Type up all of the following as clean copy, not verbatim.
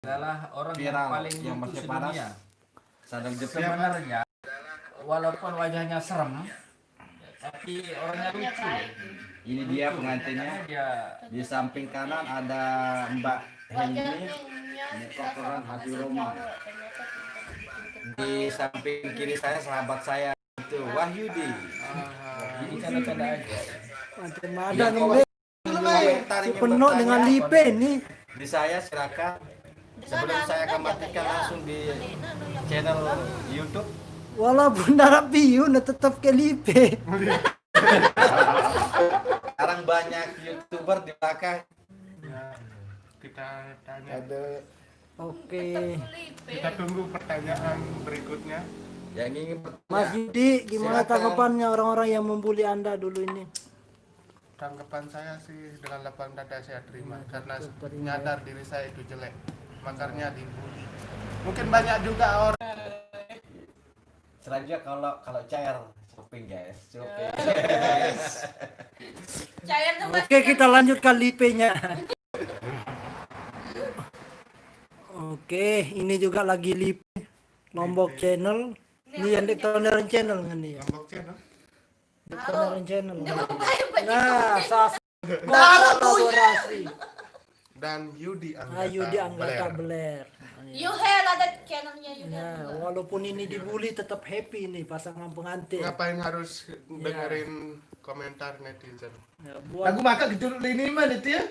adalah orang yang viral paling yang lucu pakai panas. sedunia. Sandal jepit. Sebenarnya walaupun wajahnya serem, tapi orangnya lucu. Ini dia pengantinnya. Di samping kanan ada Mbak Henny, kotoran hati Roma. Di samping kiri saya sahabat saya itu Wahyudi. Ini canda-canda aja. Ada nih si penuh dengan lipe nih. Di saya silakan. Sebelum saya akan matikan langsung di channel YouTube. Walaupun darah piu, tetap ke lipe. Sekarang banyak YouTuber di belakang. Ya, kita tanya. Oke. Kita tunggu pertanyaan berikutnya. Yang ingin Mas Yudi, gimana Silakan. tanggapannya orang-orang yang membuli Anda dulu ini? Tanggapan saya sih dengan lapang dada saya terima karena Terima, nyadar diri saya itu jelek, makanya dibully. Mungkin banyak juga orang. selanjutnya kalau cair shopping guys, shopping. Cair tuh Mas. Oke, kita lanjutkan lipenya. Oke, ini juga lagi lipe Lombok Channel. Ini yang Dektoneran Channel kan nih ya. Lombok Channel. Dektoneran Channel. Ngapain Nah, kolaborasi. Dan Yudi Anggata. Yudi Anggata Beler. Beler. Yuhel ada channelnya Yuhel. Nah, walaupun ini dibully tetap happy nih pasangan pengantin. Ngapain harus dengerin komentar netizen? Ya, buat Lagu maka gitu ini mah itu ya.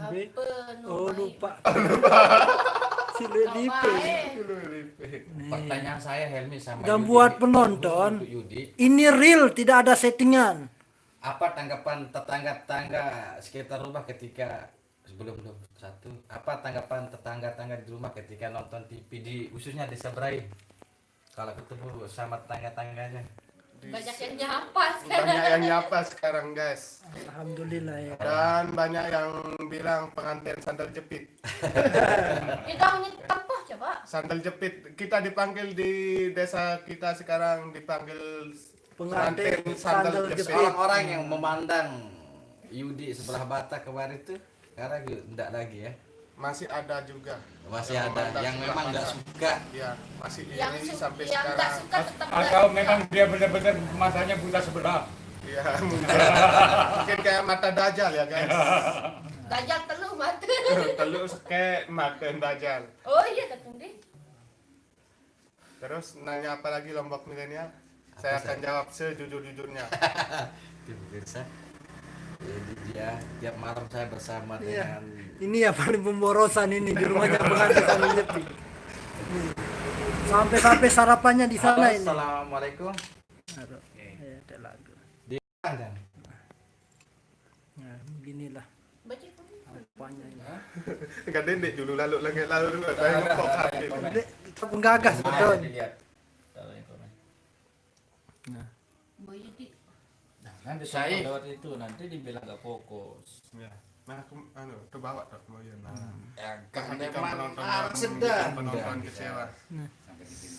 Be- Apa Oh, lupa. Si Lipe. Pertanyaan saya Helmi sama Dan Yudi, buat penonton, untuk Yudi, ini real, tidak ada settingan. apa tanggapan tetangga-tetangga sekitar rumah ketika sebelum 21? Apa tanggapan tetangga-tetangga di rumah ketika nonton TV khususnya di Seberang? Kalau ketemu sama tetangga-tangganya. banyak yang nyapa Banyak yang nyapa sekarang guys. Alhamdulillah ya. Dan banyak yang bilang pengantin sandal jepit. Kita hanya apa coba? Sandal jepit. Kita dipanggil di desa kita sekarang dipanggil Pengantin sandal jepit. Orang-orang yang memandang Yudi sebelah bata kemarin itu sekarang enggak lagi ya. Masih ada juga. Masih ada yang memang enggak suka. Ya, masih Yang ini suka, sampai yang tak sekarang. suka tetap Atau memang dia benar-benar matanya buta sebelah. Ya, mungkin kayak mata dajal ya guys. Dajal teluh mati. Telus kayak makan dajal. Oh iya ketemu deh. Terus nanya apa lagi Lombok milenial? Saya akan jawab sejujur-jujurnya. Itu pemirsa. Jadi dia tiap malam saya bersama Iya. dengan Ini ya paling pemborosan ini di rumahnya pengantin sandal jepit. Nih. Sampai-sampai sarapannya di sana Halo, ini. Assalamualaikum. Aduh, ya, ada lagu. Di mana? Nah, beginilah Baca pun. apanya ini. Enggak dendek dulu lalu dulu. Saya ngepok hati. Dek, kita penggagas betul. Dilihat. Taruh informasi. Nah, Boy di. Kan saya lewat itu nanti dibilang gak fokus. Ya. Nah, aku tuh bawa tuh mau ya. Ya, Perhatikan penonton harus sedang. penonton kecewa.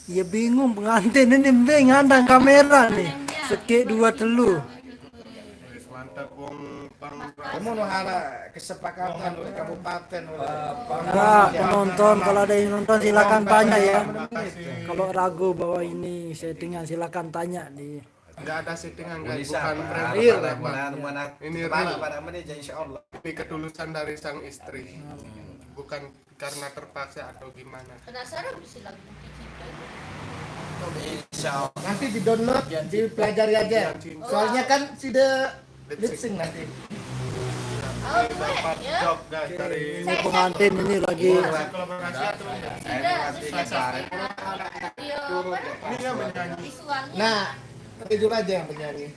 ya bingung pengantin ini ngandang kamera nih. Sekek dua telu. Wis mantap wong Kamu nuhara kesepakatan oleh kabupaten Nah, penonton kalau ada yang nonton silakan tanya ya. Kalau ragu bahwa ini settingan silakan tanya di. Enggak ada settingan guys, Bisa, bukan Pak. real. Ini Ini real real. pada menit insya Allah. Ini ketulusan dari sang istri. Bukan karena terpaksa atau gimana. Penasaran bisa lagu kita. Insya Allah. Nanti di download, dipelajari aja. Soalnya kan sudah lip sync nanti. Oh, Dapat ya. job guys dari Ini pengantin ini lagi kolaborasi atau Iya. ini yang menyanyi. Visualnya. Nah, tidur aja yang penyanyi.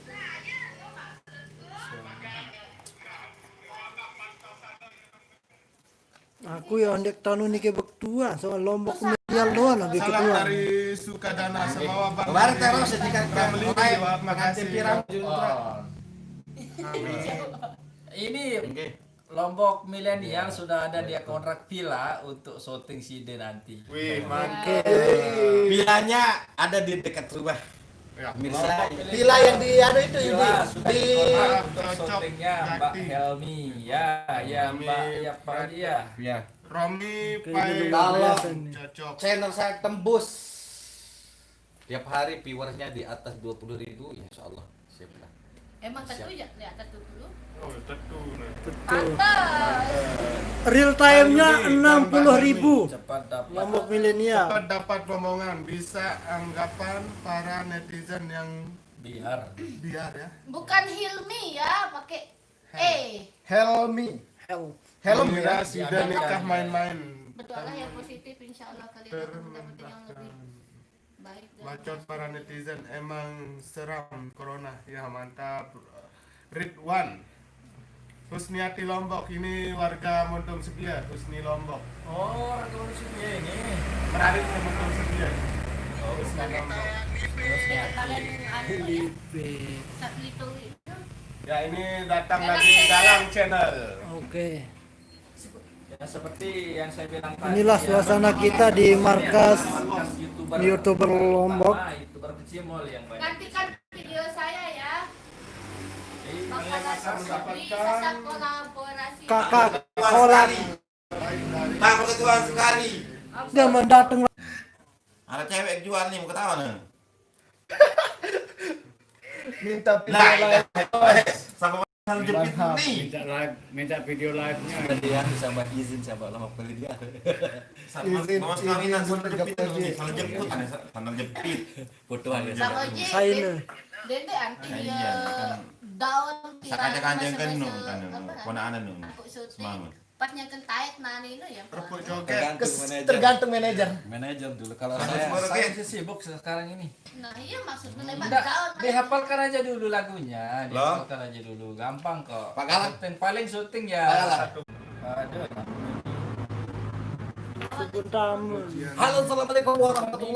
aku yang dek tahun ini ke bektua soal Lombok medial doang lagi Salam ketua. dari Sukadana semua bang. Kemarin terus sedikit Family, mulai Pak. pengantin Makasih. pirang juntra. Ini Oke. Lombok milenial sudah ada dia kontrak villa untuk syuting CD nanti. Wih, mantap. Bilanya ada di dekat rumah. Ya. Mirsa. Villa yang di ada itu Yudi. Villa sudah Di dikontrak untuk Cocok, syutingnya Mbak Jati. Helmi. Ya, ya Mbak, ya Pak dia. Ya. Romi Oke, ini Pai luar Kalau biasa nih. cocok. channel saya tembus tiap hari viewersnya di atas 20.000, ya insya Allah siap lah. Emang tentu ya di atas 20. Oh, tentu. Nah. Pantas. Real time-nya 60.000 Cepat dapat. Lombok milenial. Cepat dapat omongan, bisa anggapan para netizen yang Biar. biar ya. Bukan Hilmi ya, pakai Helmi. Hell. Helm Mengira ya. sudah nikah main-main. Berdoalah yang positif, insya Allah kalian akan mendapatkan yang lebih baik. Bacot para netizen emang seram corona. Ya mantap. Ridwan Husniati Lombok, ini warga Montong Sebiar. Husni Lombok, Oh, revolusi dia ini. menarik ke Montong Sebiar. Oh, Husni Lombok. Ya, kalian anu ya, Lipe. satelit itu. Ya ini datang lagi Dalang Channel. Oke. Ya seperti yang saya bilang tadi. Inilah ya, suasana kita di markas YouTuber, YouTuber Lombok. YouTuber kecimol yang banyak. Nantikan video saya ya. Iya, Bakalan akan bisa kolaborasi. Kakak kolak Tak berketuaan sekali. dia mendatang. Ada cewek jual nih, mau ketawa nih. Minta video Nah, live. sampai mana jepit nih. Minta video live-nya. Dia sama izin sama lama beli dia. Izin, Mama kawinan izin, sampai jepit izin. nih, sampai jepit, sampai jepit. Foto aja. Sama aja. Saya ini. Dede anti Nah, dia iya, kan. daun Sakajak-kajak kan nu, kan apa, ponaan nu. aku syuting. Semangat. Pas nyentuh taek nani itu ya. Kerupuk joget. Tergantung manajer. Manajer dulu kalau Saya- saya sih sibuk sekarang ini. Nah iya maksudnya lewat Enggak, daun. dihafalkan aja dulu lagunya, Loh? dihafalkan aja dulu, gampang kok. Pak Galang? Syuting, paling syuting ya. Pak Galang? Aduh. Tamu. Halo, assalamualaikum warahmatullahi